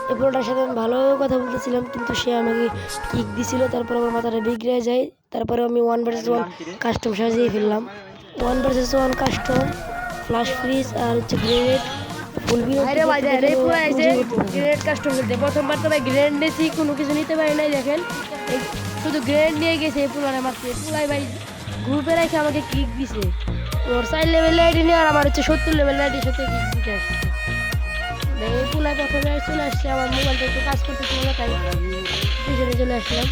এই পোলাটার সাথে আমি ভালো কথা বলতেছিলাম, কিন্তু সে আমাকে কিক দিছিল। তারপর আমার মাথাটা বিগড়ে যায়। তারপরে আমি 1 vs 1 কাস্টম সাজিয়ে ফেললাম। 1 vs 1 কাস্টম, ফ্লাশ ফ্রিজ আর হচ্ছে গ্রেনেড ফুল বিরতি। গ্রেনেড কাস্টম খেলতে প্রথমবার তো ভাই গ্রেনেড নিয়েছি, কোনো কিছু নিতে পারি নাই। দেখেন শুধু গ্রেনেড নিয়ে গেছে এই পোলারে মারতে। পোলাই ভাই গ্রুপে রেখে আমাকে কিক দিছে। ওর 4 লেভেল আইডি নিয়ে আর আমার হচ্ছে 70 লেভেল আইডির সাথে কিক দিতে আসছে। এই পোলায় প্রথমে চলে আসছে, আমার মোবাইলটা একটু কাজ করতেছিল না, তাই পিছনে চলে আসলাম।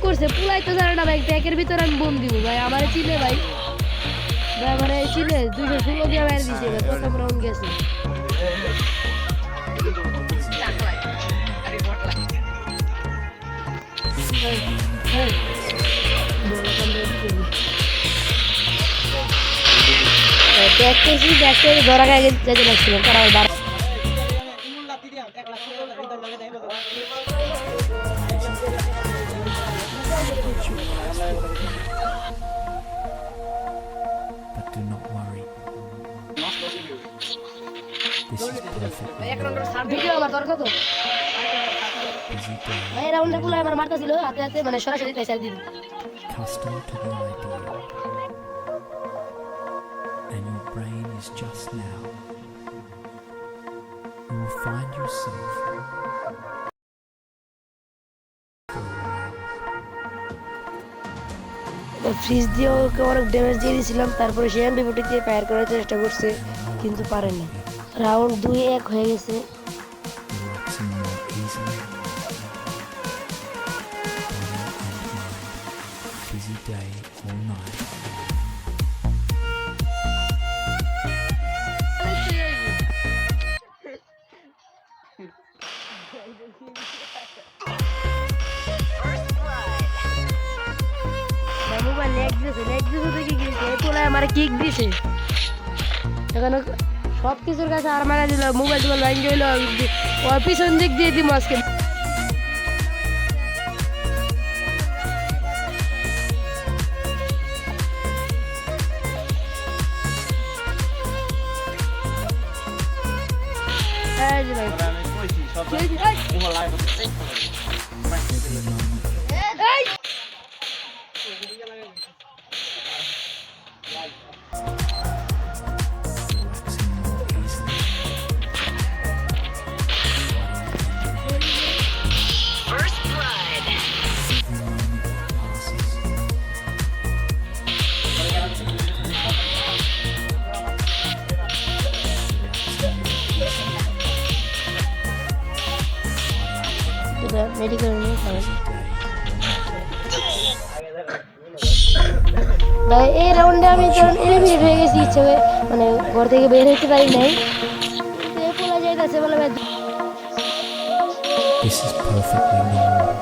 করছে পুলাই তো জানে না ভাই, ট্যাকের ভিতরে আমি বোম দিব ভাই। আমার চিনে ভাই, আমার চিনে 216 দিয়ে মার দিছে। প্রথম রাউন্ড গেছে। ধরা খাই যেতে লাগছিলাম। তারা But do not worry. This is perfectly video আমার দরকার তো busy day. ভাই রাউন্ডে পুরো আমার মারতা ছিল হাতে হাতে, মানে সরাসরি পয়সা দিন। Custom to the idea. And your brain is just now. You will find yourself fridge দিয়ে ওকে অনেক ড্যামেজ দিয়ে দিয়েছিলাম। তারপরে সে এমপি40 দিয়ে ফায়ার করার চেষ্টা করছে, কিন্তু পারেনি। রাউন্ড 2-1 হয়ে গেছে। relaxing more easily. Busy day all night. Mobile leg দিছে দেখি গেছে এই পোলায় আমার কিক দিছে। এখানে সব কিছুর কাছে আর মারা দিল। মোবাইল টোবাইল ভাঙ গেল, ওর পিছন দিক দিয়ে দিব আজকে। Relaxing more easily. First blood. Every moment that passes. Medical নিয়ে খাবেন Day. ভাই। এই রাউন্ডে আমি কারণ এলিমিনেট হয়ে গেছি, ইচ্ছে মানে ঘর থেকে বের হতে পারি নাই। পোলা যাইতেছে বলে ভাই This is perfectly normal.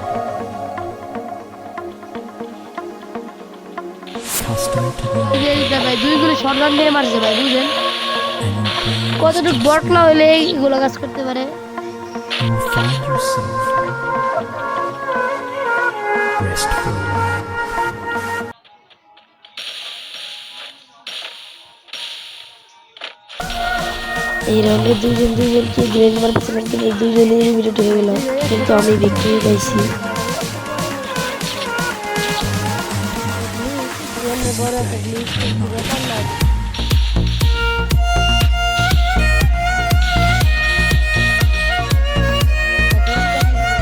Custom to the idea. ভাই 2 গুলো শটগান দিয়ে মারছে ভাই, বুঝেন And your brain is কতটুকু just বটলা now. হলে এইগুলো কাজ করতে পারে। You will find yourself restful. এই রাউন্ডে দুজনকে গ্রেড মারতেছিলাম, কিন্তু দুজনেরই বিরত হয়ে গেল, কিন্তু আমি ভিক্টরি পাইছি।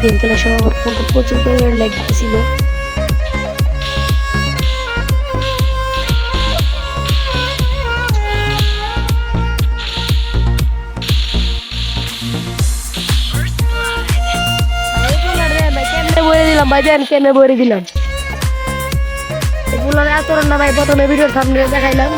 গেম খেলার সময় আমার ফোনটা প্রচুর পরিমাণে ল্যাগ দিতেছিল। ভাই দেন কেন বলে দিলাম এগুলোর আচরণ না ভাই, প্রথমে ভিডিওর সামনে দেখাইলাম।